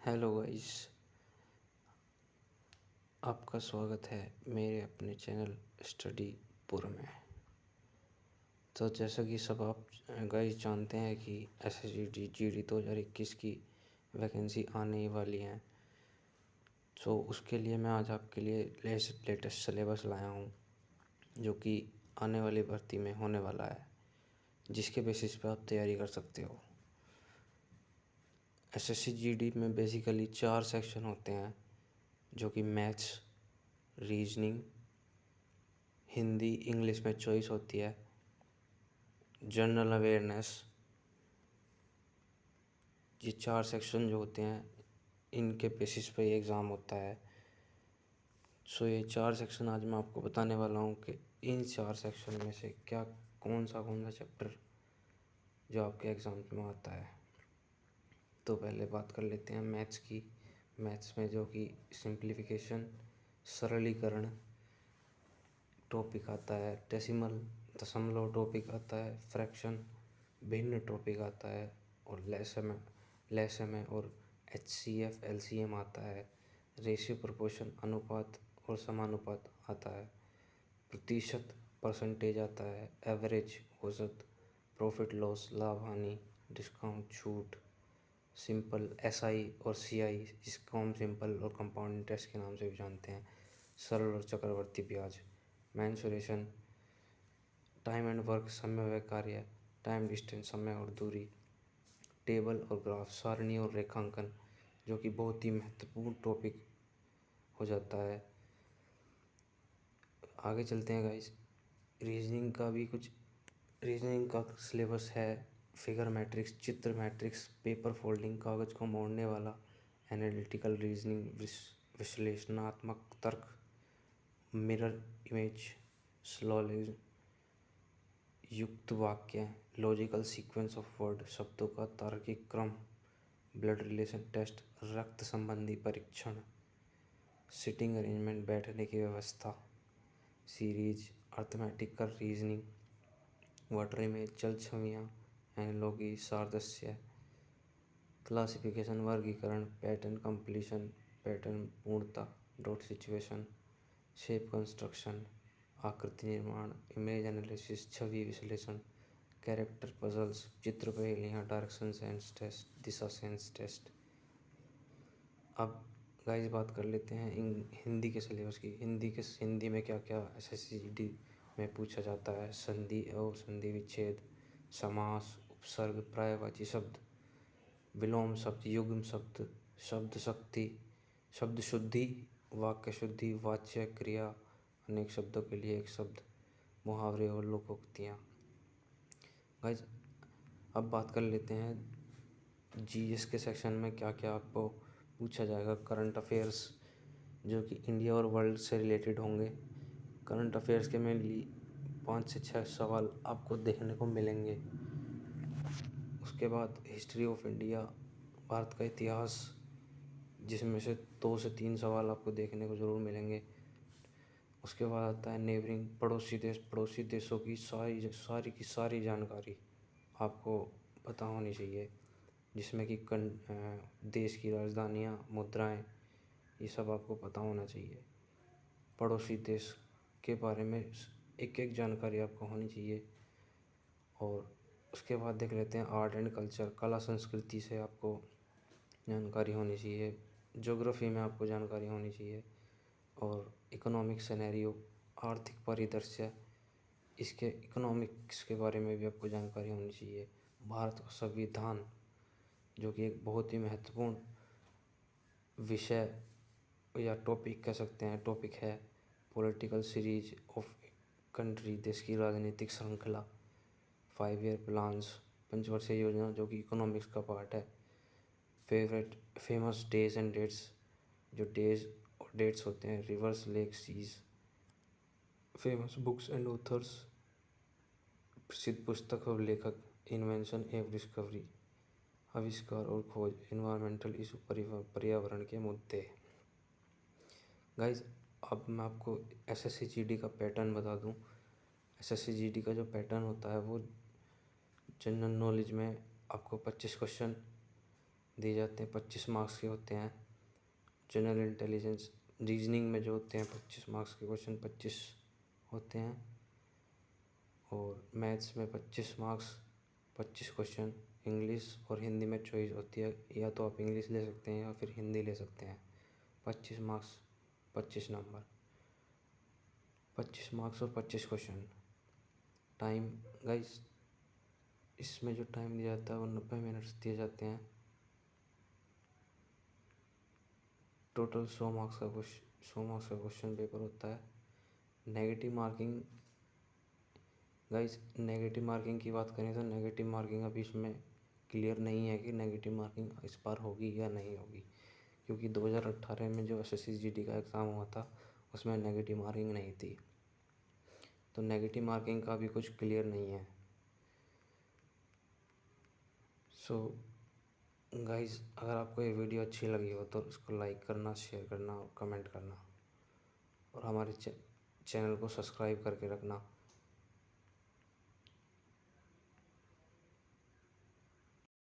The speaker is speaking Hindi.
हेलो गाइस, आपका स्वागत है मेरे अपने चैनल स्टडी पुर में। तो जैसा कि सब आप गाइस जानते हैं कि एसएससी जीडी 2021 की वैकेंसी आने ही वाली हैं। तो उसके लिए मैं आज आपके लिए लेटेस्ट सिलेबस लाया हूँ, जो कि आने वाली भर्ती में होने वाला है, जिसके बेसिस पे आप तैयारी कर सकते हो। एसएससी जीडी में बेसिकली 4 सेक्शन होते हैं, जो कि मैथ्स, रीजनिंग, हिंदी, इंग्लिश में चॉइस होती है, जनरल अवेयरनेस। ये 4 सेक्शन जो होते हैं, इनके बेसिस पे ये एग्ज़ाम होता है। सो ये 4 सेक्शन आज मैं आपको बताने वाला हूँ कि इन 4 सेक्शन में से कौन सा चैप्टर जो आपके एग्ज़ाम में आता है। तो पहले बात कर लेते हैं मैथ्स की। मैथ्स में जो कि सिंप्लीफिकेशन, सरलीकरण टॉपिक आता है, डेसिमल दशमलव टॉपिक आता है, फ्रैक्शन भिन्न टॉपिक आता है, और लेसम और एचसीएफ एलसीएम आता है। रेशियो प्रोपोर्शन अनुपात और समानुपात आता है। प्रतिशत परसेंटेज आता है। एवरेज औसत, प्रॉफिट लॉस लाभ हानि, डिस्काउंट छूट, सिंपल एसआई और सीआई, जिसको हम सिंपल और कंपाउंड इंटरेस्ट के नाम से भी जानते हैं। सरल और चक्रवर्ती ब्याज, मेंसुरेशन, टाइम एंड वर्क समय व कार्य, टाइम डिस्टेंस समय और दूरी, टेबल और ग्राफ, सारणी और रेखांकन, जो कि बहुत ही महत्वपूर्ण टॉपिक हो जाता है। आगे चलते हैं गाइस। रीजनिंग का सिलेबस है फिगर मैट्रिक्स, चित्र मैट्रिक्स, पेपर फोल्डिंग, कागज़ को मोड़ने वाला, एनालिटिकल रीजनिंग, विश्लेषणात्मक तर्क, मिरर इमेज, सिलोजिज्म, युक्त वाक्य, लॉजिकल सीक्वेंस ऑफ वर्ड, शब्दों का तार्किक क्रम, ब्लड रिलेशन टेस्ट, रक्त संबंधी परीक्षण, सिटिंग अरेंजमेंट बैठने की व्यवस्था, series, arithmetical reasoning, water image, जल छवियाँ, एनालॉगी, सादृश्य, क्लासिफिकेशन वर्गीकरण, पैटर्न कंप्लीशन, पैटर्न पूर्णता, डॉट सिचुएशन, शेप कंस्ट्रक्शन, आकृति निर्माण, इमेज एनालिसिस, छवि विश्लेषण, कैरेक्टर पजल्स, चित्र पहेलियाँ, डायरेक्शन सेंस टेस्ट, दिशा सेंस टेस्ट। अब गाइस बात कर लेते हैं हिंदी के सिलेबस की। हिंदी में क्या क्या एसएससी में पूछा जाता है। संधि और संधि विच्छेद, समास, उपसर्ग, पर्यायवाची शब्द, विलोम शब्द, युग्म शब्द, शब्द शक्ति, शब्द शुद्धि, वाक्य शुद्धि, वाच्य क्रिया, अनेक शब्दों के लिए एक शब्द, मुहावरे और लोकोक्तियाँ। गाइस अब बात कर लेते हैं जीएस के सेक्शन में क्या क्या आपको पूछा जाएगा। करंट अफेयर्स, जो कि इंडिया और वर्ल्ड से रिलेटेड होंगे। करंट अफेयर्स के मेनली 5 से 6 सवाल आपको देखने को मिलेंगे। उसके बाद हिस्ट्री ऑफ इंडिया, भारत का इतिहास, जिसमें से 2 से 3 सवाल आपको देखने को ज़रूर मिलेंगे। उसके बाद आता है नेबरिंग, पड़ोसी देशों की सारी जानकारी आपको पता होनी चाहिए, जिसमें कि देश की राजधानियाँ, मुद्राएं, ये सब आपको पता होना चाहिए। पड़ोसी देश के बारे में एक एक जानकारी आपको होनी चाहिए। और उसके बाद देख लेते हैं आर्ट एंड कल्चर, कला संस्कृति से आपको जानकारी होनी चाहिए। ज्योग्राफी में आपको जानकारी होनी चाहिए। और इकोनॉमिक सिनेरियो, आर्थिक परिदृश्य, इसके इकोनॉमिक्स के बारे में भी आपको जानकारी होनी चाहिए। भारत का संविधान, जो कि एक बहुत ही महत्वपूर्ण विषय या टॉपिक कह सकते हैं, टॉपिक है। पॉलिटिकल सीरीज ऑफ कंट्री, देश की राजनीतिक श्रृंखला, 5 ईयर प्लान्स, पंचवर्षीय योजना, जो कि इकोनॉमिक्स का पार्ट है। फेमस डेज एंड डेट्स, जो डेज और डेट्स होते हैं। Rivers, lakes, seas, famous books and authors, प्रसिद्ध पुस्तक और लेखक, इन्वेंशन एवं डिस्कवरी, आविष्कार और खोज, इन्वायरमेंटल इशू, पर्यावरण के मुद्दे। गाइज अब मैं आपको एसएससी जीडी का पैटर्न बता दूं। एसएससी जीडी का जो पैटर्न होता है वो जनरल नॉलेज में आपको 25 क्वेश्चन दिए जाते हैं, 25 मार्क्स के होते हैं। जनरल इंटेलिजेंस रीजनिंग में जो होते हैं 25 मार्क्स के क्वेश्चन 25 होते हैं। और मैथ्स में 25 मार्क्स 25 क्वेश्चन। इंग्लिश और हिंदी में चॉइस होती है, या तो आप इंग्लिश ले सकते हैं या फिर हिंदी ले सकते हैं। 25 मार्क्स 25 नंबर, 25 मार्क्स और 25 क्वेश्चन। टाइम गाइस, इसमें जो टाइम दिया जाता है वो 90 मिनट्स दिए जाते हैं। टोटल 100 मार्क्स का 100 मार्क्स का क्वेश्चन पेपर होता है। Negative marking guys, negative marking की बात करें तो नेगेटिव मार्किंग अभी इसमें क्लियर नहीं है कि नेगेटिव मार्किंग इस बार होगी या नहीं होगी, क्योंकि 2018 में जो SSC GD का एग्ज़ाम हुआ था उसमें नेगेटिव मार्किंग नहीं थी, तो नेगेटिव मार्किंग का भी कुछ क्लियर नहीं है। सो गाइस, अगर आपको ये वीडियो अच्छी लगी हो तो इसको लाइक करना, शेयर करना और कमेंट करना, और हमारे चैनल को सब्सक्राइब करके रखना।